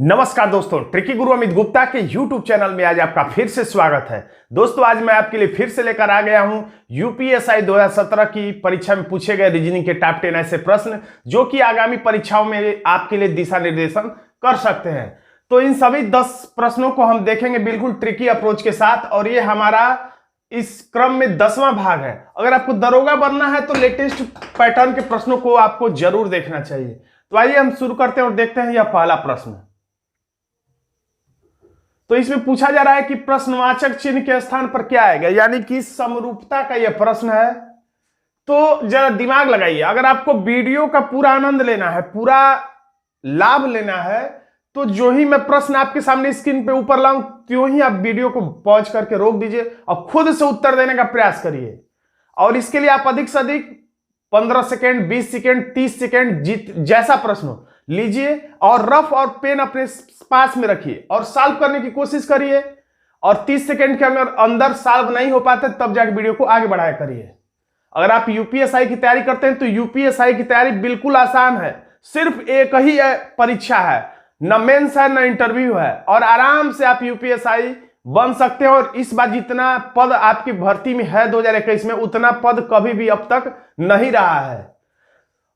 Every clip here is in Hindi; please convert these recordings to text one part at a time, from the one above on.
नमस्कार दोस्तों, ट्रिकी गुरु अमित गुप्ता के YouTube चैनल में आज आपका फिर से स्वागत है। दोस्तों आज मैं आपके लिए फिर से लेकर आ गया हूं यूपीएससी 2017 की परीक्षा में पूछे गए रीजनिंग के टॉप 10 ऐसे प्रश्न जो कि आगामी परीक्षाओं में आपके लिए दिशा निर्देशन कर सकते हैं। तो इन सभी 10 प्रश्नों को हम देखेंगे बिल्कुल ट्रिकी अप्रोच के साथ, और ये हमारा इस क्रम में 10वां भाग है। अगर आपको दरोगा बनना है तो लेटेस्ट पैटर्न के प्रश्नों को आपको जरूर देखना चाहिए। तो आइए हम शुरू करते हैं और देखते हैं यह पहला प्रश्न। तो इसमें पूछा जा रहा है कि प्रश्नवाचक चिन्ह के स्थान पर क्या आएगा, यानी कि समरूपता का यह प्रश्न है। तो जरा दिमाग लगाइए, अगर आपको वीडियो का पूरा आनंद लेना है, पूरा लाभ लेना है, तो जो ही मैं प्रश्न आपके सामने स्क्रीन पे ऊपर लाऊं त्यों ही आप वीडियो को पॉज करके रोक दीजिए और खुद से उत्तर देने का प्रयास करिए। और इसके लिए आप अधिक से अधिक 15 सेकेंड, 20 सेकेंड, 30 सेकेंड जैसा प्रश्न हो लीजिए और रफ और पेन अपने पास में रखिए और सॉल्व करने की कोशिश करिए। और 30 सेकेंड के अंदर सॉल्व नहीं हो पाते तब जाके वीडियो को आगे बढ़ाया करिए। अगर आप यूपीएससी की तैयारी करते हैं तो यूपीएससी की तैयारी बिल्कुल आसान है। सिर्फ एक ही परीक्षा है, न मेंस है न इंटरव्यू है, और आराम से आप यूपीएससी बन सकते हैं। और इस बार जितना पद आपकी भर्ती में है 2021 में, उतना पद कभी भी अब तक नहीं रहा है।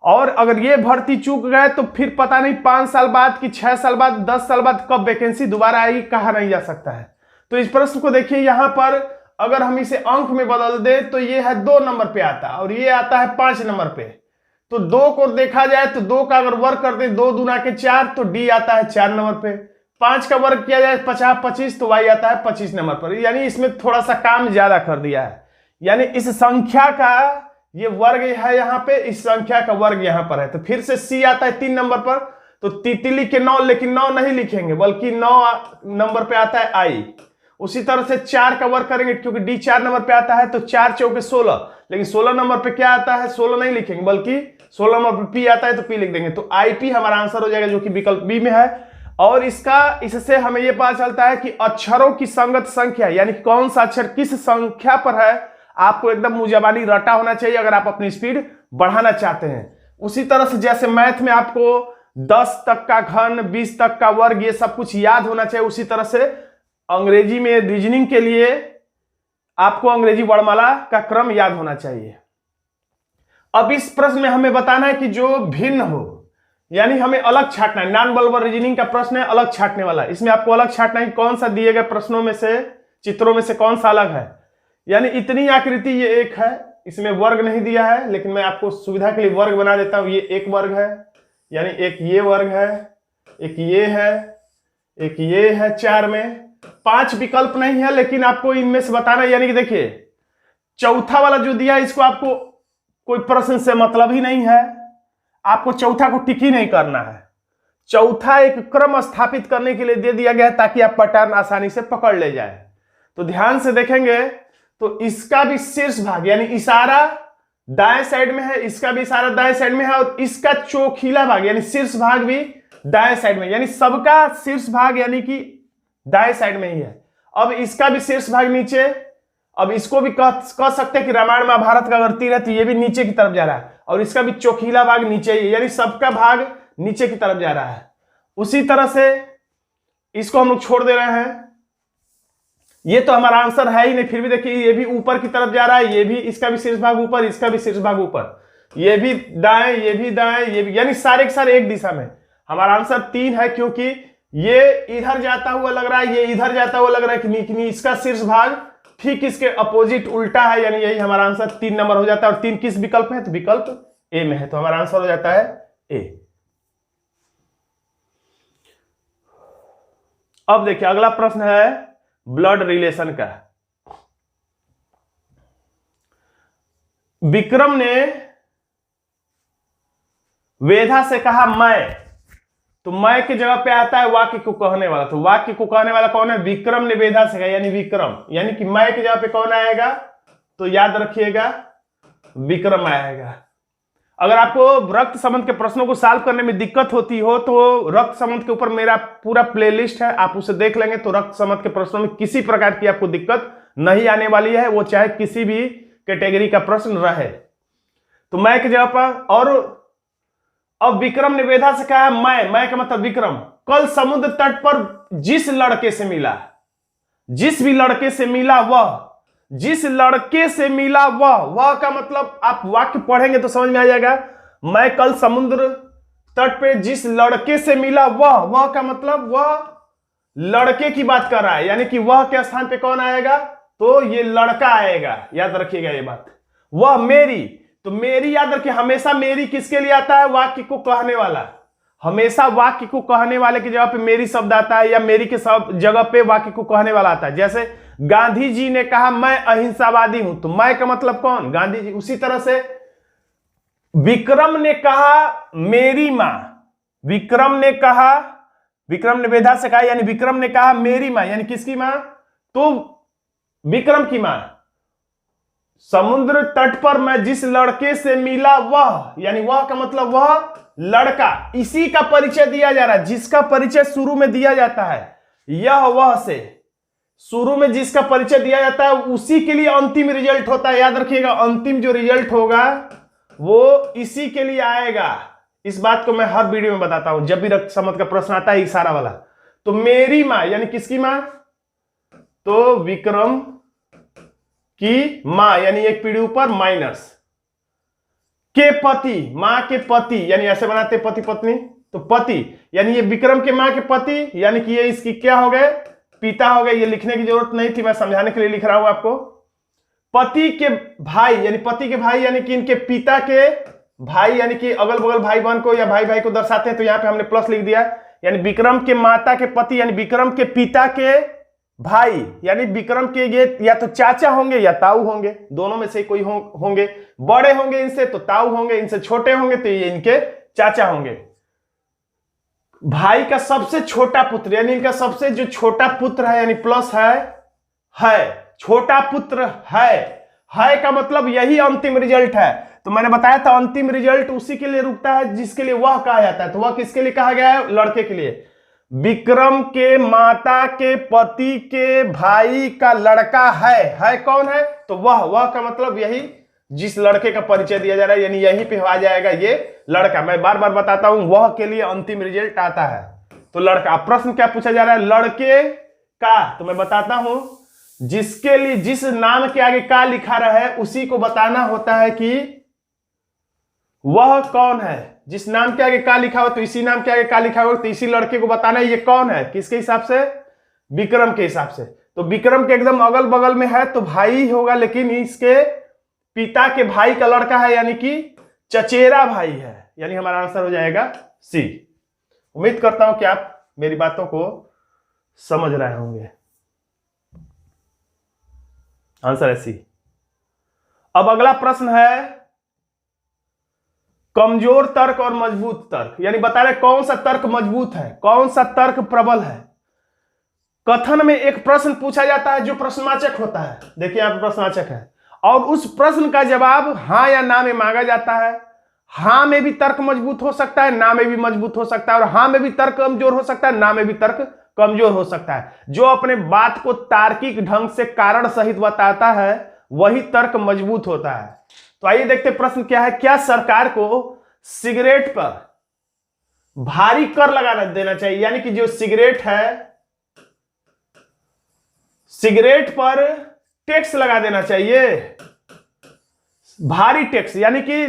और अगर ये भर्ती चूक गए तो फिर पता नहीं 5 साल बाद कि 6 साल बाद, 10 साल बाद कब वैकेंसी दोबारा आएगी, कहा नहीं जा सकता है। तो इस प्रश्न को देखिए, यहां पर अगर हम इसे अंक में बदल दे तो ये है 2 नंबर पे आता है और ये आता है 5 नंबर पे। तो 2 को देखा जाए तो 2 का अगर वर्ग करते 2 दूना के 4 तो डी आता है 4 नंबर पे। 5 का वर्ग किया जाए 50 25 तो वाई आता है 25 नंबर पर। यानी इसमें थोड़ा सा काम ज्यादा कर दिया है, यानी इस संख्या का ये वर्ग है यहाँ पे, इस संख्या का वर्ग यहाँ पर है। तो फिर से सी आता है 3 नंबर पर, तो तितली के 9, लेकिन 9 नहीं लिखेंगे बल्कि 9 नंबर पे आता है आई। उसी तरह से 4 का वर्ग करेंगे क्योंकि डी 4 नंबर पे आता है, तो 4 चौके 16, लेकिन 16 नंबर पे क्या आता है, 16 नहीं लिखेंगे बल्कि 16 नंबर पे पी आता है, तो पी लिख देंगे। तो आई पी हमारा आंसर हो जाएगा जो कि विकल्प बी में है। और इससे हमें यह पता चलता है कि अक्षरों की संगत संख्या, यानी कौन सा अक्षर किस संख्या पर है, आपको एकदम मुंह रटा होना चाहिए अगर आप अपनी स्पीड बढ़ाना चाहते हैं। उसी तरह से जैसे मैथ में आपको 10 तक का घन, 20 तक का वर्ग, ये सब कुछ याद होना चाहिए, उसी तरह से अंग्रेजी में रीजनिंग के लिए आपको अंग्रेजी वर्णमाला का क्रम याद होना चाहिए। अब इस प्रश्न में हमें बताना है कि जो भिन्न हो, यानी हमें अलग छांटना है। नॉन वर्बल रीजनिंग का प्रश्न है, अलग छांटने वाला। इसमें आपको अलग छांटना है कि कौन सा दिए गए प्रश्नों में से, चित्रों में से कौन सा अलग है। यानी इतनी आकृति ये एक है, इसमें वर्ग नहीं दिया है, लेकिन मैं आपको सुविधा के लिए वर्ग बना देता हूं। ये एक वर्ग है, यानी एक ये वर्ग है, एक ये है, एक ये है। 4 में 5 विकल्प नहीं है, लेकिन आपको इनमें से बताना, यानी कि देखिए चौथा वाला जो दिया इसको आपको कोई प्रश्न से मतलब ही नहीं है, आपको चौथा को टिक ही नहीं करना है। चौथा एक क्रम स्थापित करने के लिए दे दिया गया है ताकि आप पैटर्न आसानी से पकड़ ले जाए। तो ध्यान से देखेंगे तो इसका भी शीर्ष भाग यानी इशारा दाएं साइड में है, इसका भी इशारा दाएं साइड में है, और इसका चौखीला भाग यानी शीर्ष भाग भी दाएं साइड में, यानी सबका शीर्ष भाग यानी कि दाएं साइड में ही है। अब इसका भी शीर्ष भाग नीचे, अब इसको भी कह सकते हैं कि रामायण महाभारत का अगर तीर है तो ये भी नीचे की तरफ जा रहा है, और इसका भी चौखीला भाग नीचे ही है, यानी सबका भाग नीचे की तरफ जा रहा है। उसी तरह से इसको हम लोग छोड़ दे रहे हैं, ये तो हमारा आंसर है ही नहीं, फिर भी देखिए ये भी ऊपर की तरफ जा रहा है, ये भी, इसका भी शीर्ष भाग ऊपर, इसका भी शीर्ष भाग ऊपर, ये भी दाएं, ये भी दाएं, ये भी, यानी सारे के सारे एक दिशा में। हमारा आंसर 3 है क्योंकि ये इधर जाता हुआ लग रहा है, ये इधर जाता हुआ लग रहा है कि इसका शीर्ष भाग ठीक इसके अपोजिट उल्टा है, यानी यही हमारा आंसर 3 नंबर हो जाता है। और 3 किस विकल्प में है, तो विकल्प ए में है, तो हमारा आंसर हो जाता है ए। अब देखिए अगला प्रश्न है ब्लड रिलेशन का। विक्रम ने वेधा से कहा मैं, तो मैं की जगह पे आता है वाक्य को कहने वाला। तो वाक्य को कहने वाला कौन है, विक्रम ने वेधा से कहा, यानी विक्रम, यानी कि मैं की जगह पे कौन आएगा, तो याद रखिएगा विक्रम आएगा। अगर आपको रक्त संबंध के प्रश्नों को सॉल्व करने में दिक्कत होती हो तो रक्त संबंध के ऊपर मेरा पूरा प्लेलिस्ट है, आप उसे देख लेंगे तो रक्त संबंध के प्रश्नों में किसी प्रकार की आपको दिक्कत नहीं आने वाली है, वो चाहे किसी भी कैटेगरी का प्रश्न रहे। तो मैं की जगह पर, और अब विक्रम निवेदा से कहा मैं का मतलब विक्रम कल समुद्र तट पर जिस लड़के से मिला, जिस भी लड़के से मिला वह, जिस लड़के से मिला वह का मतलब आप वाक्य पढ़ेंगे तो समझ में आ जाएगा। मैं कल समुद्र तट पे जिस लड़के से मिला वह का मतलब वह लड़के की बात कर रहा है, यानी कि वह के स्थान पे कौन आएगा, तो ये लड़का आएगा, याद रखिएगा ये बात। वह मेरी, तो मेरी याद रखिए, हमेशा मेरी किसके लिए आता है, वाक्य को कहने वाला। हमेशा वाक्य को कहने वाले की जगह पे मेरी शब्द आता है, या मेरी के जगह पे वाक्य को कहने वाला आता है। जैसे गांधी जी ने कहा मैं अहिंसावादी हूं, तो मैं का मतलब कौन, गांधी जी। उसी तरह से विक्रम ने कहा मेरी मां, विक्रम ने कहा, विक्रम ने वेदा से कहा, यानी विक्रम ने कहा मेरी मां, यानी किसकी मां, तो विक्रम की मां। समुद्र तट पर मैं जिस लड़के से मिला वह, यानी वह का मतलब वह लड़का, इसी का परिचय दिया जा रहा है, जिसका परिचय शुरू में दिया जाता है, यह वह से शुरू में जिसका परिचय दिया जाता है उसी के लिए अंतिम रिजल्ट होता है। याद रखिएगा, अंतिम जो रिजल्ट होगा वो इसी के लिए आएगा। इस बात को मैं हर वीडियो में बताता हूं, जब भी रक्त संबंध का प्रश्न आता है इशारा वाला। तो मेरी मां यानी किसकी मां, तो विक्रम की मां, यानी एक पीढ़ी ऊपर माइनस के पति, मां के पति, यानी ऐसे बनाते पति पत्नी, तो पति यानी ये विक्रम के मां के पति, यानी कि ये इसकी क्या हो गए, पिता हो गए। ये लिखने की जरूरत नहीं थी, मैं समझाने के लिए लिख रहा हूं आपको। पति के भाई, यानी पति के भाई, यानी कि इनके पिता के भाई, यानी कि अगल बगल भाई बहन को या भाई भाई को दर्शाते हैं, तो यहां पे हमने प्लस लिख दिया। यानी विक्रम के माता के पति, यानी विक्रम के पिता के भाई, यानी विक्रम के ये या तो चाचा होंगे या ताऊ होंगे, दोनों में से कोई होंगे। बड़े होंगे इनसे तो ताऊ होंगे, इनसे छोटे होंगे तो ये इनके चाचा होंगे। भाई का सबसे छोटा पुत्र, यानी इनका सबसे जो छोटा पुत्र है, यानी प्लस है छोटा पुत्र है का मतलब यही अंतिम रिजल्ट है। तो मैंने बताया था अंतिम रिजल्ट उसी के लिए रुकता है जिसके लिए वह कहा जाता है। तो वह किसके लिए कहा गया है, लड़के के लिए। विक्रम के माता के पति के भाई का लड़का है कौन है, तो वह का मतलब यही जिस लड़के का परिचय दिया जा रहा है, यानी यहीं पे आ जाएगा ये लड़का। मैं बार बार बताता हूं, वह के लिए अंतिम रिजल्ट आता है तो लड़का। प्रश्न क्या पूछा जा रहा है, लड़के का, तो मैं बताता हूं जिसके लिए जिस नाम के आगे का लिखा रहा है उसी को बताना होता है कि वह कौन है। जिस नाम के आगे का लिखा हो तो इसी नाम के आगे का लिखा हो, तो इसी लड़के को बताना है ये कौन है, किसके हिसाब से, विक्रम के हिसाब से। तो विक्रम के एकदम अगल बगल में है तो भाई होगा, लेकिन इसके पिता के भाई का लड़का है, यानी कि चचेरा भाई है, यानी हमारा आंसर हो जाएगा सी। उम्मीद करता हूं कि आप मेरी बातों को समझ रहे होंगे। आंसर है सी। अब अगला प्रश्न है कमजोर तर्क और मजबूत तर्क, यानी बता रहे कौन सा तर्क मजबूत है, कौन सा तर्क प्रबल है। कथन में एक प्रश्न पूछा जाता है जो प्रश्नवाचक होता है, देखिए यहां पर प्रश्नवाचक है, और उस प्रश्न का जवाब हां या ना में मांगा जाता है। हां में भी तर्क मजबूत हो सकता है, ना में भी मजबूत हो सकता है, और हां में भी तर्क कमजोर हो सकता है, ना में भी तर्क कमजोर हो सकता है। जो अपने बात को तार्किक ढंग से कारण सहित बताता है वही तर्क मजबूत होता है। तो आइए देखते प्रश्न क्या है, क्या सरकार को सिगरेट पर भारी कर लगा देना चाहिए, यानी कि जो सिगरेट है सिगरेट पर टैक्स लगा देना चाहिए, भारी टैक्स, यानी कि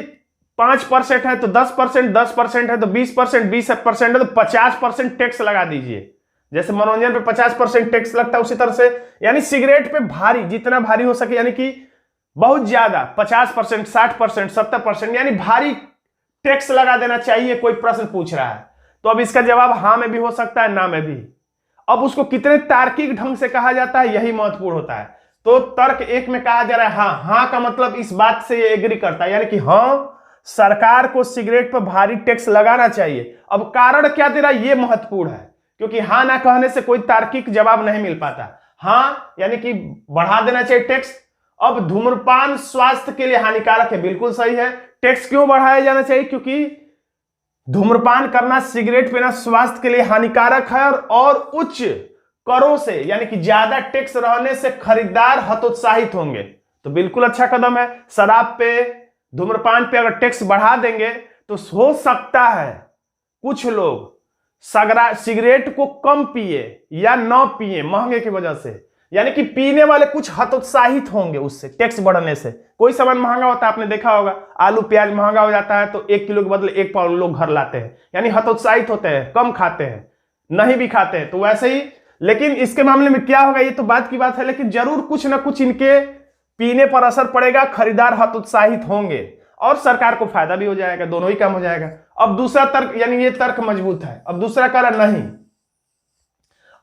5% है तो 10%, 10% है तो 20%, 20% है तो 50% टैक्स लगा दीजिए। जैसे मनोरंजन पे 50% टैक्स लगता है उसी तरह से, यानी सिगरेट पे भारी, जितना भारी हो सके, यानी कि बहुत ज्यादा 50%, 60%, 70%, यानी भारी टैक्स लगा देना चाहिए। कोई प्रश्न पूछ रहा है तो अब इसका जवाब हां में भी हो सकता है, ना में भी। अब उसको कितने तार्किक ढंग से कहा जाता है यही महत्वपूर्ण होता है। तो तर्क एक में कहा जा रहा है हां का मतलब इस बात से ये एग्री करता है, यानी कि हां सरकार को सिगरेट पर भारी टैक्स लगाना चाहिए। अब कारण क्या दे रहा है ये महत्वपूर्ण है, क्योंकि हां ना कहने से कोई तार्किक जवाब नहीं मिल पाता। हां यानी कि बढ़ा देना चाहिए टैक्स। अब धूम्रपान स्वास्थ्य के लिए हानिकारक है, बिल्कुल सही है। टैक्स क्यों बढ़ाया जाना चाहिए, क्योंकि धूम्रपान करना, सिगरेट पीना स्वास्थ्य के लिए हानिकारक है, और उच्च करों से यानी कि ज्यादा टैक्स रहने से खरीदार हतोत्साहित होंगे। तो बिल्कुल अच्छा कदम है। शराब पे, धूम्रपान पे अगर टैक्स बढ़ा देंगे तो हो सकता है कुछ लोग सिगरेट को कम पिए या न पिए महंगे की वजह से, यानी कि पीने वाले कुछ हतोत्साहित होंगे उससे, टैक्स बढ़ने से। कोई सामान महंगा होता है, आपने देखा होगा, आलू प्याज महंगा हो जाता है तो 1 किलो के बदले 1 पाउंड लोग घर लाते हैं, यानी हतोत्साहित होते हैं, कम खाते हैं, नहीं भी खाते हैं। तो वैसे ही लेकिन इसके मामले में क्या होगा, ये तो बात की बात है, लेकिन जरूर कुछ ना कुछ इनके पीने पर असर पड़ेगा, खरीदार हतोत्साहित होंगे और सरकार को फायदा भी हो जाएगा, दोनों ही काम हो जाएगा। अब दूसरा तर्क, यानी ये तर्क मजबूत है। अब दूसरा कह रहा नहीं।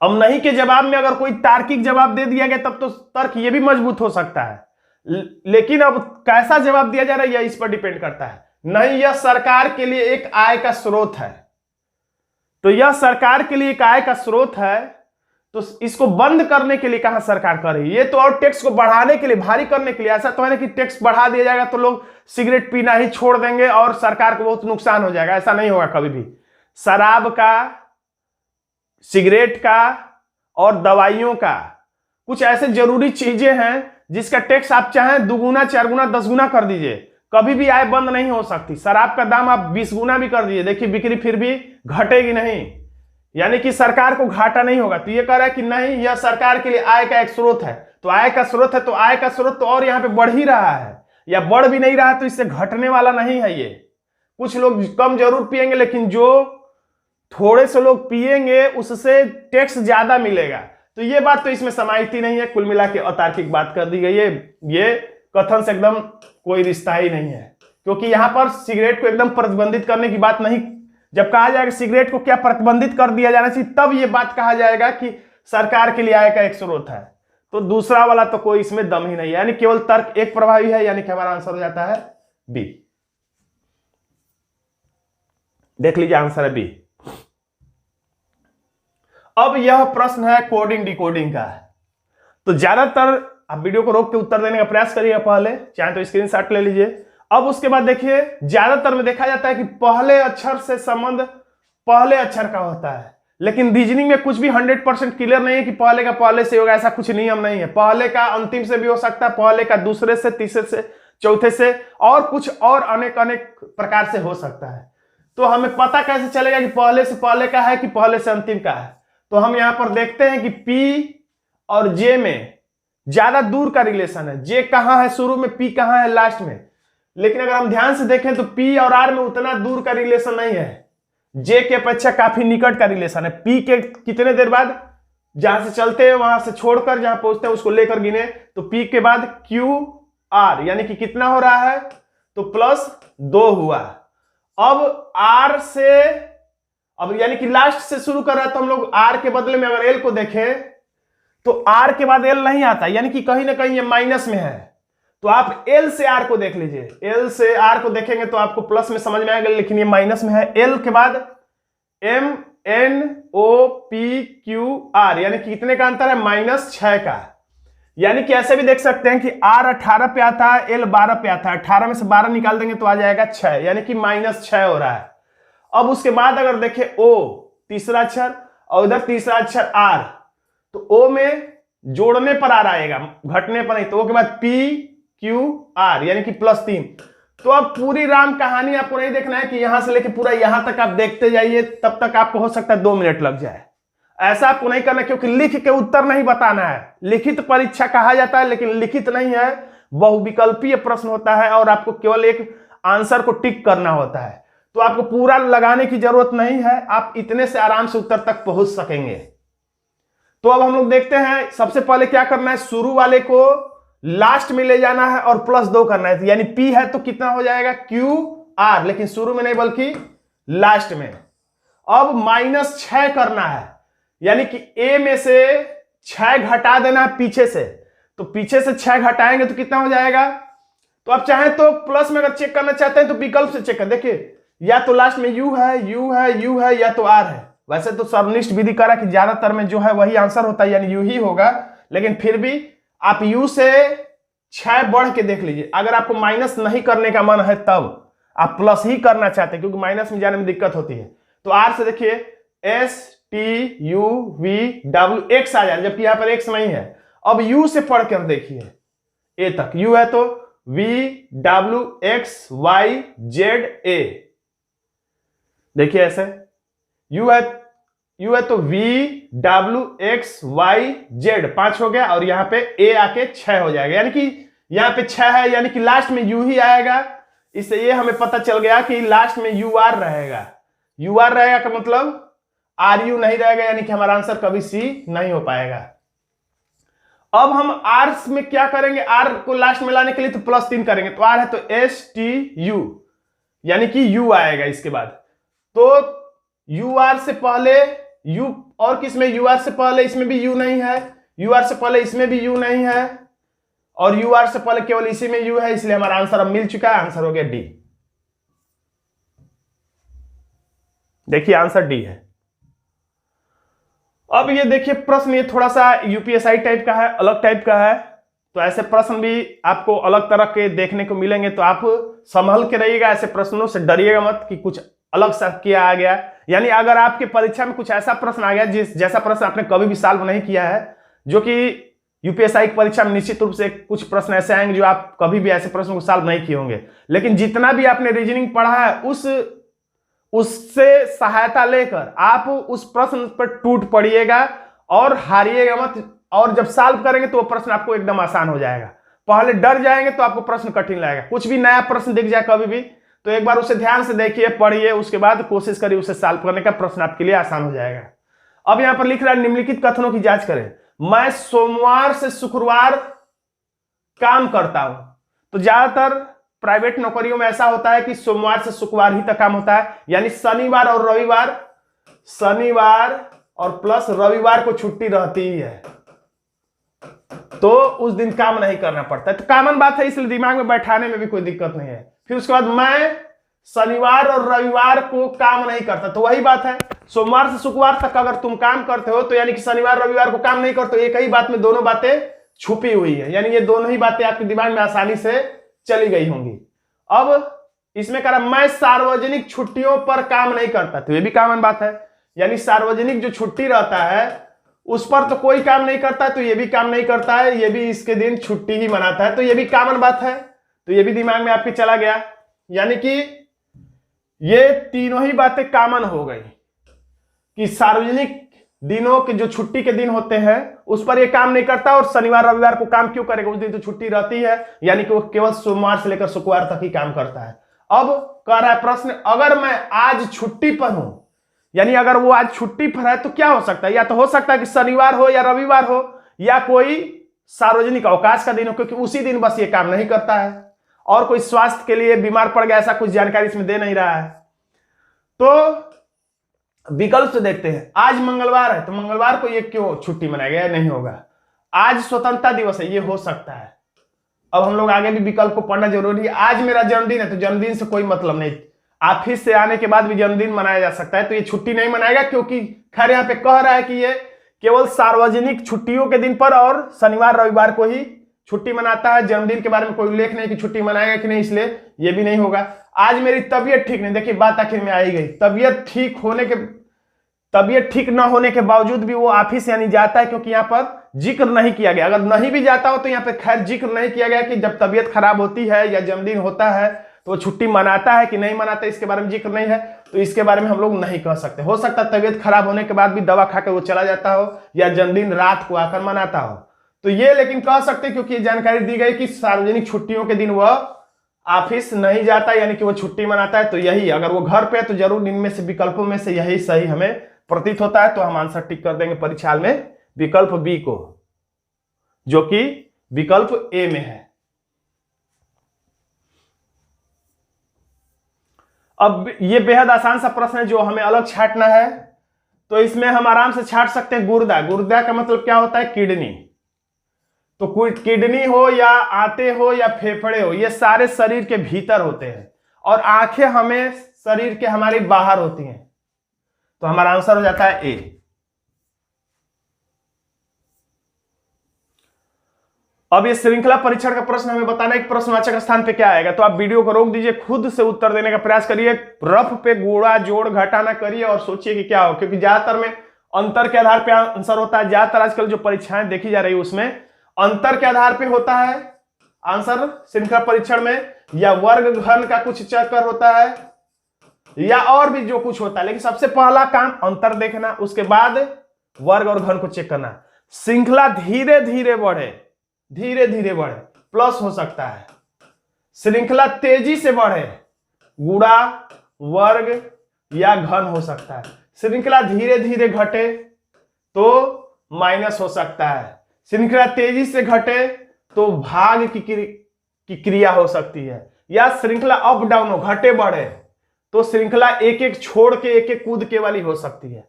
अब नहीं के जवाब में अगर कोई तार्किक जवाब दे दिया गया तब तो तर्क ये भी मजबूत हो सकता है, लेकिन अब कैसा जवाब दिया जा रहा है यह इस पर डिपेंड करता है। नहीं, यह सरकार के लिए एक आय का स्रोत है, तो यह सरकार के लिए एक आय का स्रोत है, तो इसको बंद करने के लिए कहां सरकार कर रही है, ये तो और टैक्स को बढ़ाने के लिए, भारी करने के लिए। ऐसा तो है ना कि टैक्स बढ़ा दिया जाएगा तो लोग सिगरेट पीना ही छोड़ देंगे और सरकार को बहुत नुकसान हो जाएगा, ऐसा नहीं होगा कभी भी। शराब का, सिगरेट का और दवाइयों का कुछ ऐसे जरूरी चीजें हैं जिसका टैक्स आप चाहें 2 गुना 4 गुना 10 गुना कर दीजिए, कभी भी आय बंद नहीं हो सकती। शराब का दाम आप 20 गुना भी कर दीजिए, देखिए बिक्री फिर भी घटेगी नहीं, यानी कि सरकार को घाटा नहीं होगा। तो ये कह रहा है कि नहीं, यह सरकार के लिए आय का एक स्रोत है, तो आय का स्रोत है तो आय का स्रोत तो और यहाँ पे बढ़ ही रहा है, या बढ़ भी नहीं रहा है, तो इससे घटने वाला नहीं है ये। कुछ लोग कम जरूर पिएंगे, लेकिन जो थोड़े से लोग पिएंगे उससे टैक्स ज्यादा मिलेगा। तो ये बात तो इसमें समाहित ही नहीं है, कुल मिला के अतार्किक बात कर दी गई है। ये कथन से एकदम कोई रिश्ता ही नहीं है, क्योंकि यहां पर सिगरेट को एकदम प्रतिबंधित करने की बात नहीं। जब कहा जाएगा सिगरेट को क्या प्रतिबंधित कर दिया जाना चाहिए, तब ये बात कहा जाएगा कि सरकार के लिए आय का एक स्रोत है। तो दूसरा वाला तो कोई इसमें दम ही नहीं है, यानी केवल तर्क एक प्रभावी है, यानी कि हमारा आंसर हो जाता है बी। देख लीजिए आंसर है बी। अब यह प्रश्न है कोडिंग डिकोडिंग का, तो ज्यादातर आप वीडियो को रोक के उत्तर देने का प्रयास करिएगा, पहले चाहे तो स्क्रीनशॉट ले लीजिए। अब उसके बाद देखिए, ज्यादातर में देखा जाता है कि पहले अक्षर से संबंध पहले अक्षर का होता है, लेकिन रीजनिंग में कुछ भी 100% क्लियर नहीं है कि पहले का पहले से होगा, ऐसा कुछ नियम नहीं है। पहले का अंतिम से भी हो सकता है, पहले का दूसरे से, तीसरे से, चौथे से, और कुछ और अनेक प्रकार से हो सकता है। तो हमें पता कैसे चलेगा कि पहले से पहले का है कि पहले से अंतिम का है? तो हम यहां पर देखते हैं कि P और J में ज्यादा दूर का रिलेशन है। J कहां है शुरू में, P कहां है लास्ट में। लेकिन अगर हम ध्यान से देखें तो P और R में उतना दूर का रिलेशन नहीं है, J के अपेक्षा काफी निकट का रिलेशन है। P के कितने देर बाद, जहां से चलते हैं वहां से छोड़कर जहां पहुंचते हैं उसको लेकर गिने, तो P के बाद Q R, यानी कि कितना हो रहा है, तो +2 हुआ। अब R से, अब यानी कि लास्ट से शुरू कर रहा है, तो हम लोग R के बदले में अगर L को देखें तो R के बाद L नहीं आता, यानी कि कहीं ना कहीं ये माइनस में है। तो आप L से R को देख लीजिए, L से R को देखेंगे तो आपको प्लस में समझ में आएगा, लेकिन ये माइनस में है। L के बाद M N O P Q R, यानी कि कितने का अंतर है, -6 का। यानी कि ऐसे भी देख सकते हैं कि R 18 पे आता है, L 12 पे आता है, 18 में से 12 निकाल देंगे तो आ जाएगा 6, यानी कि -6 हो रहा है। अब उसके बाद अगर देखें O तीसरा अक्षर और इधर तीसरा अक्षर R, तो O में जोड़ने पर R आएगा, घटने पर नहीं। तो O के बाद P Q R, यानी कि +3। तो अब पूरी राम कहानी आपको नहीं देखना है कि यहां से लेके पूरा यहां तक आप देखते जाइए, तब तक आपको हो सकता है 2 मिनट लग जाए। ऐसा आपको नहीं करना, क्योंकि लिख के उत्तर नहीं बताना है। लिखित परीक्षा कहा जाता है, लेकिन लिखित नहीं है, बहुविकल्पीय प्रश्न होता है और आपको केवल एक आंसर को टिक करना होता है। तो आपको पूरा लगाने की जरूरत नहीं है, आप इतने से आराम से उत्तर तक पहुंच सकेंगे। तो अब हम लोग देखते हैं, सबसे पहले क्या करना है, शुरू वाले को लास्ट में ले जाना है और +2 करना है। यानी P है तो कितना हो जाएगा, Q R, लेकिन शुरू में नहीं बल्कि लास्ट में। अब -6 करना है, यानी कि A में से 6 घटा देना है पीछे से, तो पीछे से 6 घटाएंगे तो कितना हो जाएगा। तो आप चाहें तो प्लस में अगर चेक करना चाहते हैं तो विकल्प से चेक कर देखिए, या तो लास्ट में U है, U है, U है, या तो R है। वैसे तो सर्वनिष्ठ विधि करा कि ज्यादातर में जो है वही आंसर होता है, यानी U ही होगा, लेकिन फिर भी आप U से 6 बढ़ के देख लीजिए। अगर आपको माइनस नहीं करने का मन है तब आप प्लस ही करना चाहते हैं, क्योंकि माइनस में जाने में दिक्कत होती है। तो R से देखिए S T U V W X आ जाए, जबकि यहां पर X नहीं है। अब U से पढ़ कर देखिए A तक, U है तो V W X Y Z A, देखिए ऐसे u है तो v w x y z 5 हो गया, और यहाँ पे a आके 6 हो जाएगा, यानी कि यहाँ पे 6 है, यानी कि लास्ट में u ही आएगा। इससे ये हमें पता चल गया कि लास्ट में ur रहेगा। ur रहेगा का मतलब ru नहीं रहेगा, यानी कि हमारा आंसर कभी c नहीं हो पाएगा। अब हम r में क्या करेंगे, r को लास्ट में लाने के लिए तो +3 करेंगे, तो r है तो stu, यानी कि u आएगा इसके बाद। तो ur से पहले u, और किसमें ur से पहले इसमें भी u नहीं है, ur से पहले इसमें भी u नहीं है, और ur से पहले केवल इसी में u है, इसलिए हमारा आंसर अब मिल चुका है। आंसर हो गया डी। देखिए आंसर डी है। अब ये देखिए प्रश्न, ये थोड़ा सा यूपीएसआई टाइप का है, अलग टाइप का है, तो ऐसे प्रश्न भी आपको अलग तरह के देखने को मिलेंगे, तो आप संभल के रहिएगा, ऐसे प्रश्नों से डरिएगा मत कि कुछ अलग सा किया आ गया। यानी अगर आपके परीक्षा में कुछ ऐसा प्रश्न आ गया जैसा प्रश्न आपने कभी भी सॉल्व नहीं किया है, जो कि यूपीएसआई की परीक्षा में निश्चित रूप से कुछ प्रश्न ऐसे आएंगे जो आप कभी भी ऐसे प्रश्न को सॉल्व नहीं किए होंगे, लेकिन जितना भी आपने रीजनिंग पढ़ा है उससे सहायता लेकर आप उस प्रश्न पर टूट पड़िएगा और हारिएगा मत, और जब सॉल्व करेंगे तो वो प्रश्न आपको एकदम आसान हो जाएगा। पहले डर जाएंगे तो आपको प्रश्न कठिन लगेगा। कुछ भी नया प्रश्न दिख जाए कभी भी, तो एक बार उसे ध्यान से देखिए, पढ़िए, उसके बाद कोशिश करिए उसे सॉल्व करने का, प्रश्न आपके लिए आसान हो जाएगा। अब यहां पर लिख रहा है निम्नलिखित कथनों की जांच करें। मैं सोमवार से शुक्रवार काम करता हूं, तो ज्यादातर प्राइवेट नौकरियों में ऐसा होता है कि सोमवार से शुक्रवार ही तक काम होता है, यानी शनिवार और प्लस रविवार को छुट्टी रहती ही है, तो उस दिन काम नहीं करना पड़ता है। तो कॉमन बात है, इसलिए दिमाग में बैठाने में भी कोई दिक्कत नहीं है। फिर उसके बाद मैं शनिवार और रविवार को काम नहीं करता, तो वही बात है, सोमवार से शुक्रवार तक अगर तुम काम करते हो तो यानी कि शनिवार रविवार को काम नहीं करते हो। एक ही बात में दोनों बातें छुपी हुई है, यानी ये दोनों ही बातें आपके दिमाग में आसानी से चली गई होंगी। अब इसमें कह रहा मैं सार्वजनिक छुट्टियों पर काम नहीं करता, तो ये भी कॉमन बात है, यानी सार्वजनिक जो छुट्टी रहता है उस पर तो कोई काम नहीं करता है, तो ये भी काम नहीं करता है, ये भी इसके दिन छुट्टी ही मनाता है, तो ये भी कॉमन बात है, तो ये भी दिमाग में आपके चला गया। यानी कि ये तीनों ही बातें कॉमन हो गई कि सार्वजनिक दिनों के जो छुट्टी के दिन होते हैं उस पर ये काम नहीं करता, और शनिवार रविवार को काम क्यों करेगा, उस दिन तो छुट्टी रहती है, यानी कि वो केवल सोमवार से लेकर शुक्रवार तक ही काम करता है। अब कह रहा है प्रश्न, अगर मैं आज छुट्टी पर हूं, यानी अगर वो आज छुट्टी पर है तो क्या हो सकता है, या तो हो सकता है कि शनिवार हो या रविवार हो या कोई सार्वजनिक अवकाश का दिन हो, क्योंकि उसी दिन बस ये काम नहीं करता है, और कोई स्वास्थ्य के लिए बीमार पड़ गया ऐसा कुछ जानकारी इसमें दे नहीं रहा है। तो विकल्प से देखते हैं, आज मंगलवार है तो मंगलवार को ये क्यों छुट्टी मनाया गया, नहीं होगा। आज स्वतंत्रता दिवस है, ये हो सकता है। अब हम लोग आगे भी विकल्प को पढ़ना जरूरी है। आज मेरा जन्मदिन है तो जन्मदिन से कोई मतलब नहीं, ऑफिस से आने के बाद भी जन्मदिन मनाया जा सकता है, तो ये छुट्टी नहीं मनाएगा, क्योंकि खैर यहाँ पे कह रहा है कि ये केवल सार्वजनिक छुट्टियों के दिन पर और शनिवार रविवार को ही छुट्टी मनाता है। जन्मदिन के बारे में कोई उल्लेख नहीं कि छुट्टी मनाएगा कि नहीं, इसलिए ये भी नहीं होगा। आज मेरी तबीयत ठीक नहीं, देखिए बात आखिर में आई गई, तबीयत ठीक न होने के बावजूद भी वो ऑफिस यानी जाता है, क्योंकि यहाँ पर जिक्र नहीं किया गया। अगर नहीं भी जाता हो तो यहाँ पे खैर जिक्र नहीं किया गया कि जब तबीयत खराब होती है या जन्मदिन होता है तो वो छुट्टी मनाता है कि नहीं मनाता, इसके बारे में जिक्र नहीं है, तो इसके बारे में हम लोग नहीं कह सकते। हो सकता है तबीयत खराब होने के बाद भी दवा खाकर वो चला जाता हो या जन्मदिन रात को आकर मनाता हो, तो ये लेकिन कह सकते क्योंकि ये जानकारी दी गई कि सार्वजनिक छुट्टियों के दिन वह ऑफिस नहीं जाता, यानी कि वो छुट्टी मनाता है। तो यही, अगर वो घर पे है तो जरूर इनमें से विकल्पों में से यही सही हमें प्रतीत होता है, तो हम आंसर टिक कर देंगे परीक्षा में विकल्प बी को, जो कि विकल्प ए में है। अब ये बेहद आसान सा प्रश्न है जो हमें अलग छांटना है, तो इसमें हम आराम से छांट सकते हैं गुर्दा। गुर्दा का मतलब क्या होता है, किडनी। तो कोई किडनी हो या आंतें हो या फेफड़े हो, ये सारे शरीर के भीतर होते हैं, और आंखें हमें शरीर के हमारी बाहर होती हैं, तो हमारा आंसर हो जाता है ए। अब ये श्रृंखला परीक्षण का प्रश्न हमें बताना है कि प्रश्नवाचक स्थान पे क्या आएगा, तो आप वीडियो को रोक दीजिए, खुद से उत्तर देने का प्रयास करिए, रफ पे गुणा जोड़ घटाना करिए और सोचिए कि क्या हो, क्योंकि ज्यादातर में अंतर के आधार पे आंसर होता है। ज्यादातर आजकल जो परीक्षाएं देखी जा रही है उसमें अंतर के आधार पे होता है आंसर श्रृंखला परीक्षण में, या वर्ग घन का कुछ चक्कर होता है, या और भी जो कुछ होता है, लेकिन सबसे पहला काम अंतर देखना, उसके बाद वर्ग और घन को चेक करना। श्रृंखला धीरे धीरे बढ़े, धीरे धीरे बढ़े प्लस हो सकता है, श्रृंखला तेजी से बढ़े गुणा वर्ग या घन हो सकता है, श्रृंखला धीरे धीरे घटे तो माइनस हो सकता है, श्रृंखला तेजी से घटे तो भाग की क्रिया हो सकती है, या श्रृंखला अप डाउन हो, घटे बढ़े तो श्रृंखला एक एक छोड़ के एक एक कूद के वाली हो सकती है।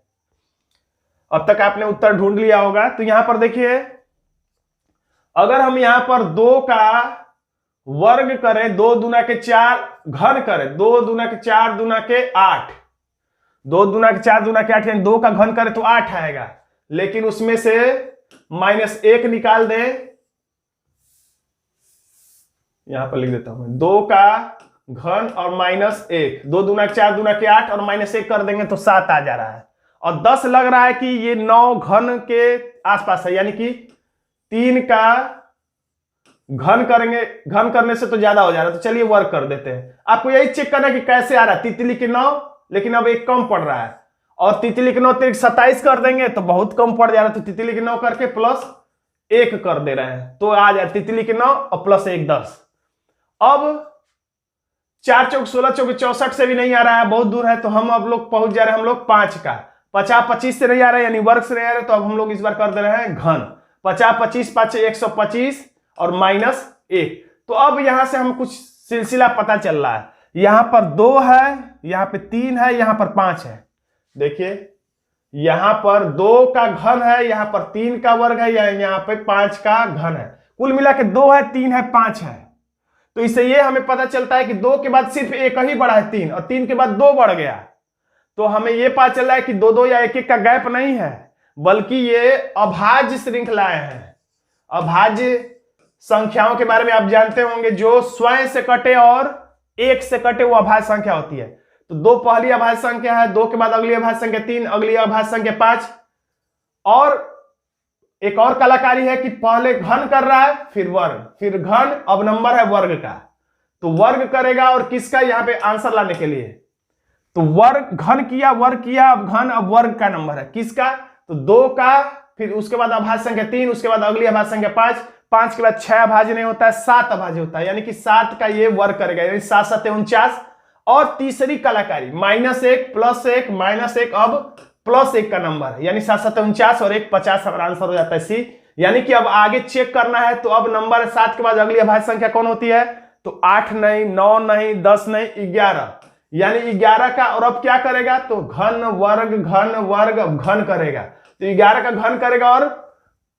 अब तक आपने उत्तर ढूंढ लिया होगा। तो यहां पर देखिए, अगर हम यहां पर 2 का वर्ग करें, 2 दूना के 4 घन करें, 2 दूना के 4 दूना के 8, 2 दूना के 4 दूना के 8 यानी 2 का घन करें तो 8 आएगा, लेकिन उसमें से -1 निकाल दें, यहां पर लिख देता हूं मैं 2 का घन और -1, 2 दूना के 4 दूना के 8 और -1 कर देंगे तो 7 आ जा रहा है, और 10 लग रहा है कि ये 9 घन के आसपास है, यानी कि 3 का घन करेंगे, घन करने से तो ज्यादा हो जा रहा है, तो चलिए वर्ग कर देते हैं। आपको यही चेक करना है कि कैसे आ रहा है, तितली के 9, लेकिन अब 1 कम पड़ रहा है, और तितली के 9 तो 27 कर देंगे तो बहुत कम पड़ जा रहा है, तो तितली के 9 करके +1 कर दे रहे हैं तो आ जाए तितली के 9 और +1 10। अब 4 चौक 16 चौक 64 से भी नहीं आ रहा है, बहुत दूर है, तो हम अब लोग पहुंच जा रहे हैं हम लोग 5 का, 50 25 से नहीं आ रहा है यानी वर्ग से नहीं आ रहा है, तो अब हम लोग इस बार कर दे रहे हैं घन, 50 25 5 125 और -1। तो अब यहां से हम कुछ सिलसिला पता चल रहा है, यहां पर 2 है, यहां पे 3 है, यहां पर 5 है। देखिए यहां पर 2 का घन है, यहां पर 3 का वर्ग है, यहां पे 5 का घन है, कुल मिला के 2 है, 3 है, 5 है। तो इससे ये हमें पता चलता है कि 2 के बाद सिर्फ एक ही बढ़ा है 3, और 3 के बाद 2 बढ़ गया, तो हमें ये पता चल रहा है कि 2 2 या 1 1 का गैप नहीं है, बल्कि ये अभाज्य श्रृंखलाएं हैं। अभाज्य संख्याओं के बारे में आप जानते होंगे, जो स्वयं से कटे और 1 से कटे वो अभाज्य संख्या होती है। तो 2 पहली अभाज्य संख्या है, 2 के बाद अगली अभाज्य संख्या 3, अगली अभाज्य संख्या 5, और एक और कलाकारी है कि पहले घन कर रहा है फिर वर्ग फिर घन, अब नंबर है वर्ग का, तो वर्ग करेगा और किसका, यहां पे आंसर लाने के लिए तो वर्ग घन किया, वर्ग किया, अब घन, अब वर्ग का नंबर है किसका, तो 2 का, फिर उसके बाद अभाज्य संख्या 3, उसके बाद अगली अभाज्य संख्या 5, 5 के बाद 6 अभाज्य नहीं होता है, 7 अभाज्य होता है, यानी कि 7 का ये वर्ग करेगा, यानी 7 7 49। और तीसरी कलाकारी -1 +1 -1 अब +1 का नंबर है, यानी 7 7 49 और 1 50, हमारा आंसर हो जाता है सी। यानी कि अब आगे चेक करना है, तो अब नंबर 7 के बाद अगली अभाज्य संख्या कौन होती है, तो 8 नहीं, 9 नहीं, 10 नहीं, 11, यानी 11 का, और अब क्या करेगा, तो घन वर्ग अब घन करेगा, तो 11 का घन करेगा और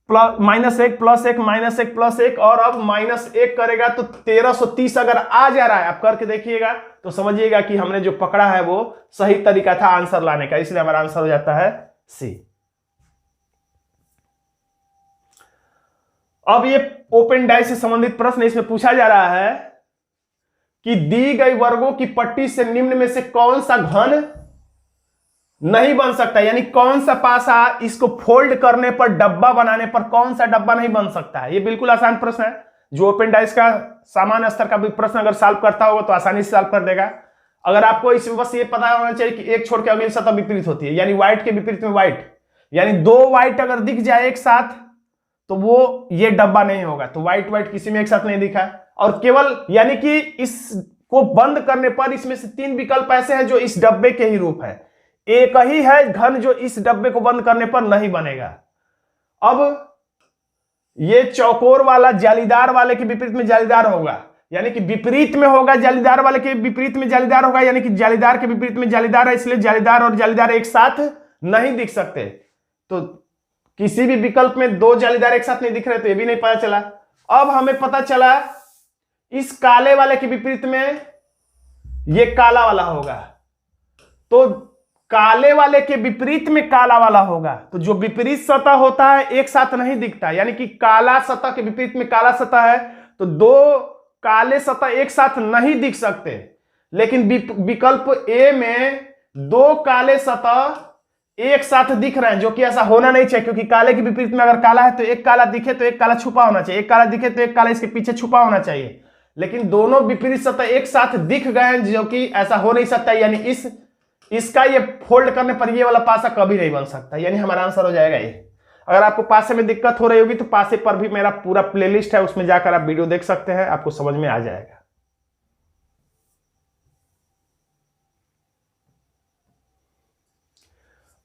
-1 +1 -1 +1 और अब -1 करेगा, तो 1330 अगर आ जा रहा है, आप करके देखिएगा तो समझिएगा कि हमने जो पकड़ा है वो सही तरीका था आंसर लाने का, इसलिए हमारा आंसर हो जाता है सी। अब ये ओपन डाई से संबंधित प्रश्न, इसमें पूछा जा रहा है कि दी गई वर्गों की पट्टी से निम्न में से कौन सा घन नहीं बन सकता, यानी कौन सा पासा इसको फोल्ड करने पर, डब्बा बनाने पर कौन सा डब्बा नहीं बन सकता है। ये बिल्कुल आसान प्रश्न है, जो ओपन डाइस का सामान्य स्तर का भी प्रश्न अगर सॉल्व करता होगा तो आसानी से सॉल्व कर देगा। अगर आपको इसमें बस ये पता होना चाहिए कि एक छोड़ के अगली सतह विपरीत होती है, यानी व्हाइट के विपरीत में व्हाइट, यानी 2 व्हाइट अगर दिख जाए एक साथ तो वो ये डब्बा नहीं होगा, तो व्हाइट व्हाइट किसी में एक साथ नहीं दिखा, और केवल यानी कि इसको बंद करने पर इसमें से 3 विकल्प ऐसे हैं जो इस डब्बे के ही रूप है, एक ही है घन जो इस डब्बे को बंद करने पर नहीं बनेगा। अब ये चौकोर वाला जालीदार वाले के विपरीत में जालीदार होगा, यानी कि विपरीत में होगा, जालीदार वाले के विपरीत में जालीदार होगा, यानी कि जालीदार के विपरीत में जालीदार है, इसलिए जालीदार और जालीदार एक साथ नहीं दिख सकते। तो किसी भी विकल्प में 2 जालीदार एक साथ नहीं दिख रहे, तो ये भी नहीं पता चला। अब हमें पता चला इस काले वाले के विपरीत में ये काला वाला होगा, तो काले वाले के विपरीत में काला वाला होगा, तो जो विपरीत सतह होता है एक साथ नहीं दिखता, यानी कि काला सतह के विपरीत में काला सतह है, तो 2 काले सतह एक साथ नहीं दिख सकते। लेकिन विकल्प ए में 2 काले सतह एक साथ दिख रहे हैं, जो कि ऐसा होना नहीं चाहिए, क्योंकि काले के विपरीत में अगर काला है तो एक काला दिखे तो एक काला छुपा होना चाहिए, एक काला दिखे तो एक काला इसके पीछे छुपा होना चाहिए। लेकिन दोनों विपरीत सतह एक साथ दिख गए हैं, जो कि ऐसा हो नहीं सकता, यानी इसका ये फोल्ड करने पर ये वाला पासा कभी नहीं बन सकता, यानी हमारा आंसर हो जाएगा ये। अगर आपको पासे में दिक्कत हो रही होगी तो पासे पर भी मेरा पूरा प्लेलिस्ट है, उसमें जाकर आप वीडियो देख सकते हैं, आपको समझ में आ जाएगा।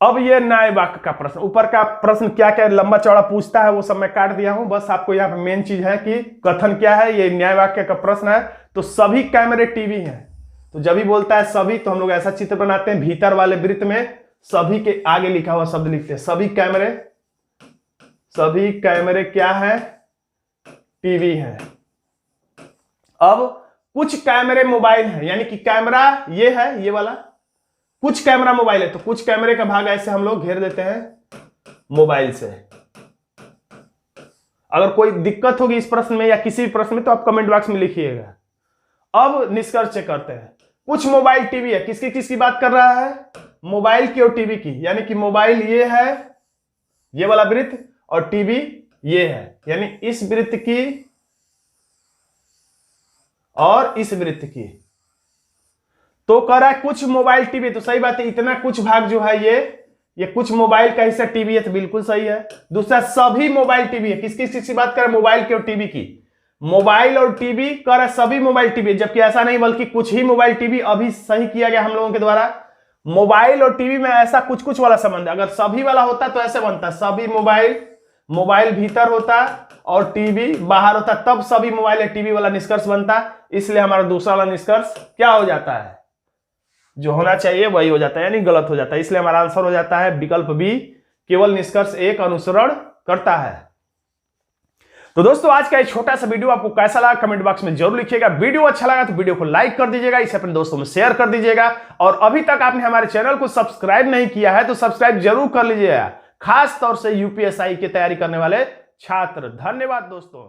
अब ये न्याय वाक्य का प्रश्न, ऊपर का प्रश्न क्या क्या लंबा चौड़ा पूछता है वो सब मैं काट दिया हूं, बस आपको यहाँ पे मेन चीज है कि कथन क्या है। ये न्याय वाक्य का प्रश्न है। तो सभी कैमरे टीवी हैं, तो जब भी बोलता है सभी, तो हम लोग ऐसा चित्र बनाते हैं, भीतर वाले वृत्त में सभी के आगे लिखा हुआ शब्द लिखते हैं, सभी कैमरे क्या है, टीवी है। अब कुछ कैमरे मोबाइल है, यानी कि कैमरा ये है, ये वाला, कुछ कैमरा मोबाइल है, तो कुछ कैमरे का भाग ऐसे हम लोग घेर देते हैं मोबाइल से। अगर कोई दिक्कत होगी इस प्रश्न में या किसी भी प्रश्न में तो आप कमेंट बॉक्स में लिखिएगा। अब निष्कर्ष चेक करते हैं। कुछ मोबाइल टीवी है, किसकी बात कर रहा है, मोबाइल की और टीवी की, यानी कि मोबाइल ये है, ये वाला वृत्त, और टीवी ये है, यानी इस वृत्त की और इस वृत्त की। तो कह रहा है कुछ मोबाइल टीवी, तो सही बात है, इतना कुछ भाग जो है ये कुछ मोबाइल का हिस्सा टीवी है, तो बिल्कुल सही है। दूसरा सभी मोबाइल टीवी है, किसकी बात कर रहे, मोबाइल की और टीवी की, मोबाइल और टीवी कह रहा है सभी मोबाइल टीवी, जबकि ऐसा नहीं बल्कि कुछ ही मोबाइल टीवी अभी सही किया गया हम लोगों के द्वारा। मोबाइल और टीवी में ऐसा कुछ वाला संबंध है, अगर सभी वाला होता तो ऐसे बनता, सभी मोबाइल भीतर होता और टीवी बाहर होता, तब सभी मोबाइल और टीवी वाला निष्कर्ष बनता। इसलिए हमारा दूसरा वाला निष्कर्ष क्या हो जाता है, जो होना चाहिए वही हो जाता है, यानी गलत हो जाता है। इसलिए हमारा आंसर हो जाता है विकल्प बी, केवल निष्कर्ष एक अनुसरण करता है। तो दोस्तों आज का ये छोटा सा वीडियो आपको कैसा लगा कमेंट बॉक्स में जरूर लिखिएगा। वीडियो अच्छा लगा तो वीडियो को लाइक कर दीजिएगा, इसे अपने दोस्तों में शेयर कर दीजिएगा, और अभी तक आपने हमारे चैनल को सब्सक्राइब नहीं किया है तो सब्सक्राइब जरूर कर लीजिएगा, खास तौर से यूपीएससी की तैयारी करने वाले छात्र। धन्यवाद दोस्तों।